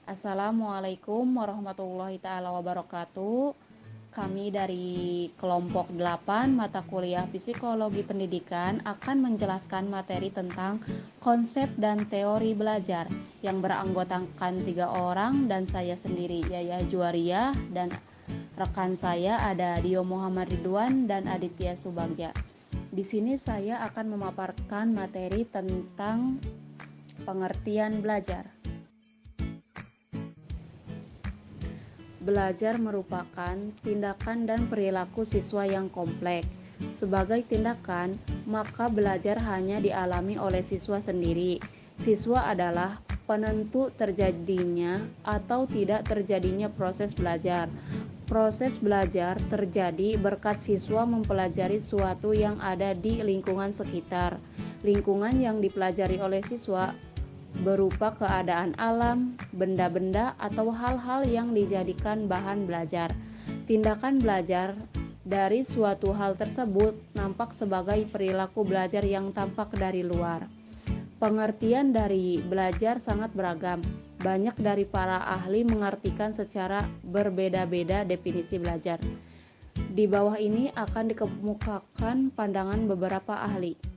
Assalamualaikum warahmatullahi taala wabarakatuh. Kami dari kelompok 8 mata kuliah Psikologi Pendidikan akan menjelaskan materi tentang konsep dan teori belajar yang beranggotakan 3 orang dan saya sendiri, Yaya Juwaria, dan rekan saya ada Dio Muhammad Ridwan dan Aditya Subagja. Di sini saya akan memaparkan materi tentang pengertian belajar. Belajar merupakan tindakan dan perilaku siswa yang kompleks. Sebagai tindakan, maka belajar hanya dialami oleh siswa sendiri. Siswa adalah penentu terjadinya atau tidak terjadinya proses belajar. Proses belajar terjadi berkat siswa mempelajari sesuatu yang ada di lingkungan sekitar. Lingkungan yang dipelajari oleh siswa berupa keadaan alam, benda-benda, atau hal-hal yang dijadikan bahan belajar. Tindakan belajar dari suatu hal tersebut nampak sebagai perilaku belajar yang tampak dari luar. Pengertian dari belajar sangat beragam. Banyak dari para ahli mengartikan secara berbeda-beda definisi belajar. Di bawah ini akan dikemukakan pandangan beberapa ahli.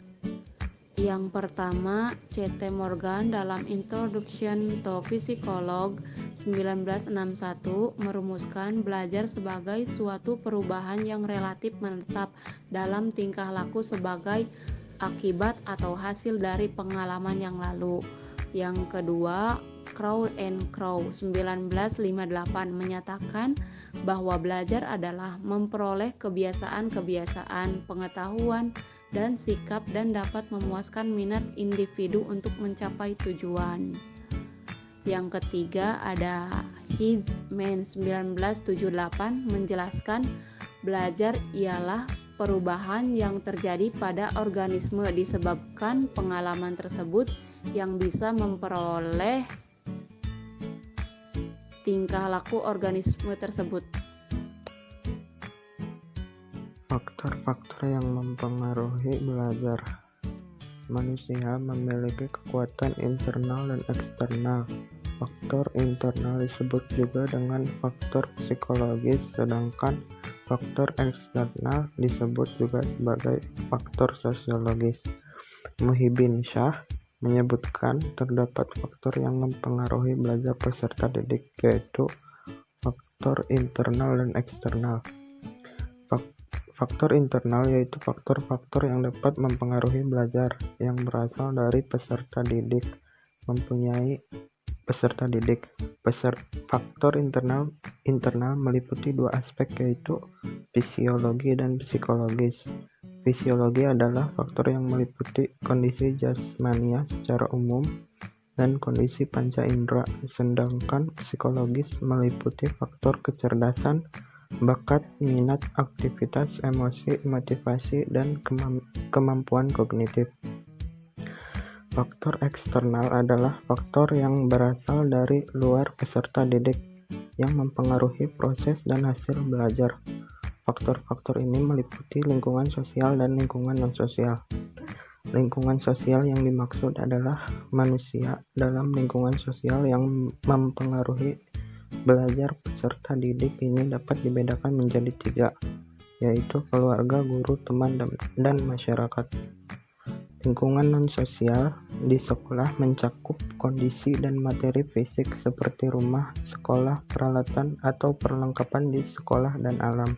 Yang pertama, C.T. Morgan dalam Introduction to Psychology 1961 merumuskan belajar sebagai suatu perubahan yang relatif menetap dalam tingkah laku sebagai akibat atau hasil dari pengalaman yang lalu. Yang kedua, Crow and Crow 1958 menyatakan bahwa belajar adalah memperoleh kebiasaan-kebiasaan, pengetahuan, dan sikap dan dapat memuaskan minat individu untuk mencapai tujuan. Yang ketiga ada Heisman 1978 menjelaskan belajar ialah perubahan yang terjadi pada organisme disebabkan pengalaman tersebut yang bisa memperoleh tingkah laku organisme tersebut. Faktor-faktor yang mempengaruhi belajar. Manusia memiliki kekuatan internal dan eksternal. Faktor internal disebut juga dengan faktor psikologis, sedangkan faktor eksternal disebut juga sebagai faktor sosiologis. Muhyiddin Shah menyebutkan terdapat faktor yang mempengaruhi belajar peserta didik, yaitu faktor internal dan eksternal. Faktor internal yaitu faktor-faktor yang dapat mempengaruhi belajar yang berasal dari peserta didik. Faktor internal meliputi 2 aspek, yaitu fisiologi dan psikologis. Fisiologi adalah faktor yang meliputi kondisi jasmania secara umum dan kondisi panca indera, sedangkan psikologis meliputi faktor kecerdasan, bakat, minat, aktivitas, emosi, motivasi, dan kemampuan kognitif. Faktor eksternal adalah faktor yang berasal dari luar peserta didik yang mempengaruhi proses dan hasil belajar. Faktor-faktor ini meliputi lingkungan sosial dan lingkungan non-sosial. Lingkungan sosial yang dimaksud adalah manusia dalam lingkungan sosial yang mempengaruhi belajar peserta didik ini dapat dibedakan menjadi 3, yaitu keluarga, guru, teman, dan masyarakat. Lingkungan non-sosial di sekolah mencakup kondisi dan materi fisik seperti rumah, sekolah, peralatan, atau perlengkapan di sekolah dan alam.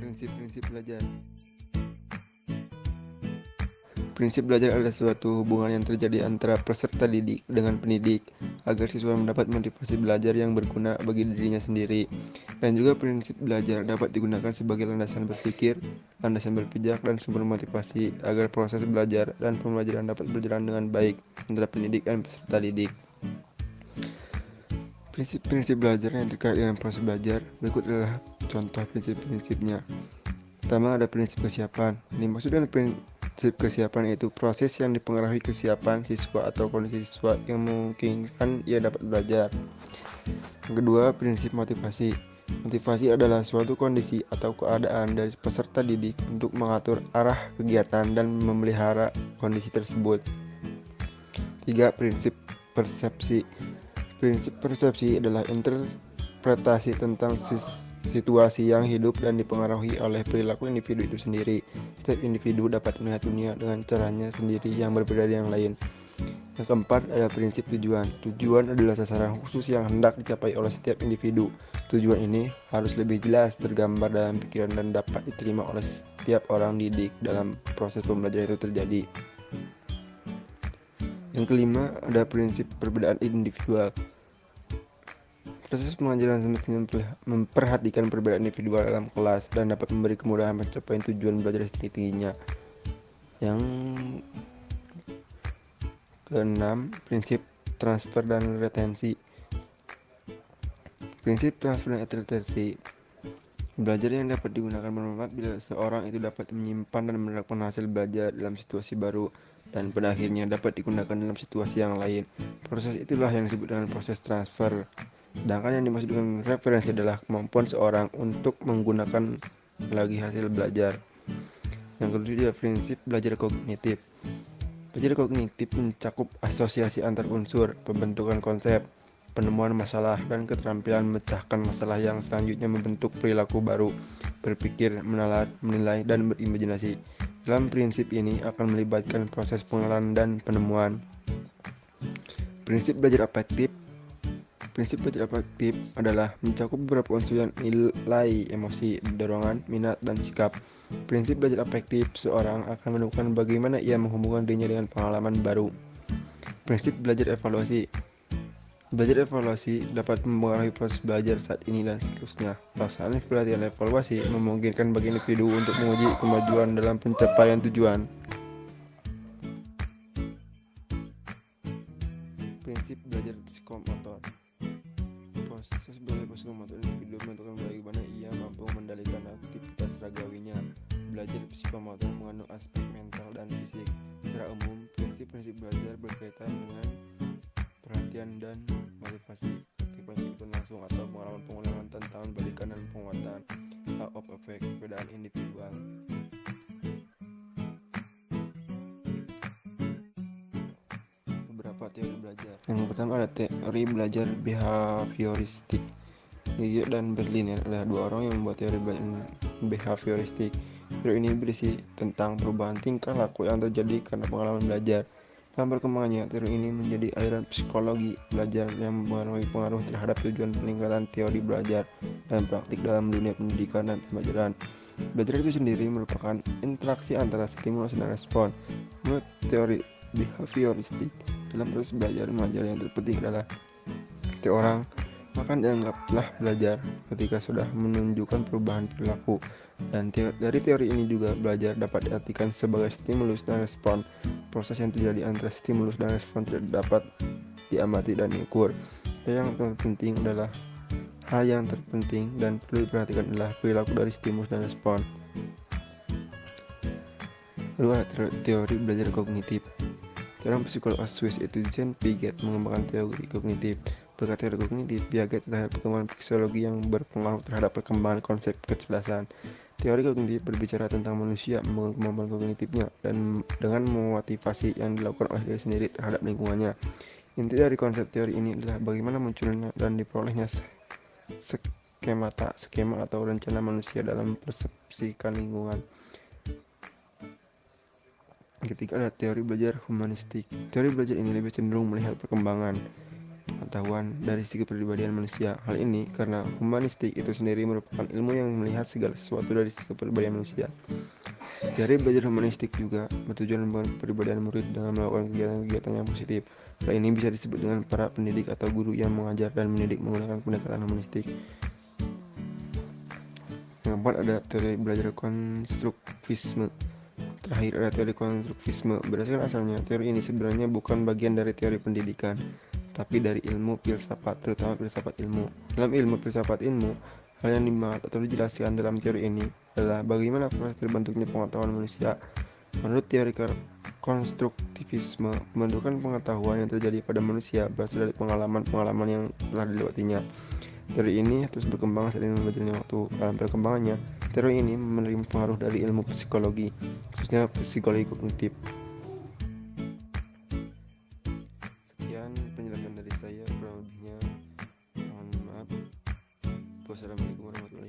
Prinsip-prinsip belajar. Prinsip belajar adalah suatu hubungan yang terjadi antara peserta didik dengan pendidik agar siswa mendapat motivasi belajar yang berguna bagi dirinya sendiri. Dan juga prinsip belajar dapat digunakan sebagai landasan berpikir, landasan berpijak, dan sumber motivasi agar proses belajar dan pembelajaran dapat berjalan dengan baik antara pendidik dan peserta didik. Prinsip-prinsip belajar yang terkait dengan proses belajar berikut adalah contoh prinsip-prinsipnya. Pertama ada prinsip kesiapan. Yang dimaksud dengan prinsip kesiapan yaitu proses yang dipengaruhi kesiapan siswa atau kondisi siswa yang memungkinkan ia dapat belajar. Yang kedua, prinsip motivasi. Motivasi adalah suatu kondisi atau keadaan dari peserta didik untuk mengatur arah kegiatan dan memelihara kondisi tersebut. 3. Prinsip persepsi. Prinsip persepsi adalah interpretasi tentang situasi yang hidup dan dipengaruhi oleh perilaku individu itu sendiri. Setiap individu dapat melihat dunia dengan caranya sendiri yang berbeda dari yang lain. Yang keempat adalah prinsip tujuan. Tujuan adalah sasaran khusus yang hendak dicapai oleh setiap individu. Tujuan ini harus lebih jelas tergambar dalam pikiran dan dapat diterima oleh setiap orang didik dalam proses pembelajaran itu terjadi. Yang kelima ada prinsip perbedaan individual. Proses pengajaran semestinya memperhatikan perbedaan individual dalam kelas dan dapat memberi kemudahan mencapai tujuan belajar setinggi-tingginya. Yang keenam, prinsip transfer dan retensi. Prinsip transfer dan retensi. Belajar yang dapat digunakan bermanfaat bila seorang itu dapat menyimpan dan menerapkan hasil belajar dalam situasi baru dan pada akhirnya dapat digunakan dalam situasi yang lain. Proses itulah yang disebut dengan proses transfer. Sedangkan yang dimaksud dengan referensi adalah kemampuan seorang untuk menggunakan lagi hasil belajar. Yang kedua adalah prinsip belajar kognitif. Belajar kognitif mencakup asosiasi antar unsur, pembentukan konsep, penemuan masalah, dan keterampilan memecahkan masalah yang selanjutnya membentuk perilaku baru, berpikir, menalar, menilai, dan berimajinasi. Dalam prinsip ini akan melibatkan proses pengenalan dan penemuan. Prinsip belajar afektif. Prinsip belajar afektif adalah mencakup beberapa unsur yang nilai, emosi, dorongan, minat, dan sikap. Prinsip belajar afektif, seorang akan menemukan bagaimana ia menghubungkan dirinya dengan pengalaman baru. Prinsip belajar evaluasi. Belajar evaluasi dapat mempengaruhi proses belajar saat ini dan seterusnya. Pelaksanaan pelatihan evaluasi memungkinkan bagi individu untuk menguji kemajuan dalam pencapaian tujuan. Prinsip belajar psikomotor. Proses belajar psikomotor individu menentukan bagaimana ia mampu mengendalikan aktivitas ragawinya. Belajar psikomotor mengandung aspek mental dan fisik. Secara umum, prinsip-prinsip belajar berkaitan dengan perhatian dan motivasi, aktivitas langsung atau pengalaman pengulangan, tantangan balikan dan penguatan, law of effect, perbedaan individual. Beberapa teori belajar. Yang pertama ada teori belajar behavioristik. Gigi dan Berliner adalah dua orang yang membuat teori behavioristik. Teori ini berisi tentang perubahan tingkah laku yang terjadi karena pengalaman belajar. Dalam perkembangannya, teori ini menjadi aliran psikologi belajar yang mempengaruhi pengaruh terhadap tujuan peningkatan teori belajar dan praktik dalam dunia pendidikan dan pembelajaran. Belajar itu sendiri merupakan interaksi antara stimulus dan respon. Menurut teori behavioristik, dalam proses belajar mengajar yang terpenting adalah seorang akan dianggaplah belajar ketika sudah menunjukkan perubahan perilaku. Dan dari teori ini juga belajar dapat diartikan sebagai stimulus dan respon. Proses yang terjadi antara stimulus dan respon tidak dapat diamati dan diukur. Hal yang terpenting dan perlu diperhatikan adalah perilaku dari stimulus dan respon. Kedua, teori belajar kognitif. Seorang psikolog Swiss yaitu Jean Piaget mengembangkan teori kognitif. Berkat teori kognitif, Piaget melihat perkembangan psikologi yang berpengaruh terhadap perkembangan konsep kecerdasan. Teori kognitif berbicara tentang manusia membangun kemampuan kognitifnya dan dengan memotivasi yang dilakukan oleh diri sendiri terhadap lingkungannya. Inti dari konsep teori ini adalah bagaimana munculnya dan diperolehnya skema atau rencana manusia dalam persepsikan lingkungan. Ketiga ada teori belajar humanistik. Teori belajar ini lebih cenderung melihat perkembangan pengetahuan dari segi kepribadian manusia. Hal ini karena humanistik itu sendiri merupakan ilmu yang melihat segala sesuatu dari segi kepribadian manusia. Teori belajar humanistik juga bertujuan membangun kepribadian murid dengan melakukan kegiatan-kegiatan yang positif. Hal ini bisa disebut dengan para pendidik atau guru yang mengajar dan mendidik menggunakan pendekatan humanistik. Yang keempat ada teori belajar konstruktivisme. Terakhir ada teori konstruktivisme. Berdasarkan asalnya, teori ini sebenarnya bukan bagian dari teori pendidikan, tapi dari ilmu filsafat, terutama filsafat ilmu. Dalam ilmu filsafat ilmu, hal yang dimaksud atau dijelaskan dalam teori ini adalah bagaimana proses terbentuknya pengetahuan manusia. Menurut teori konstruktivisme, pembentukan pengetahuan yang terjadi pada manusia berasal dari pengalaman-pengalaman yang telah dilewatinya. Teori ini terus berkembang seiring berjalannya waktu. Dalam perkembangannya, teori ini menerima pengaruh dari ilmu psikologi, khususnya psikologi kognitif. Sekian penjelasan dari saya, kurang lebihnya mohon maaf. Wassalamualaikum warahmatullahi wabarakatuh.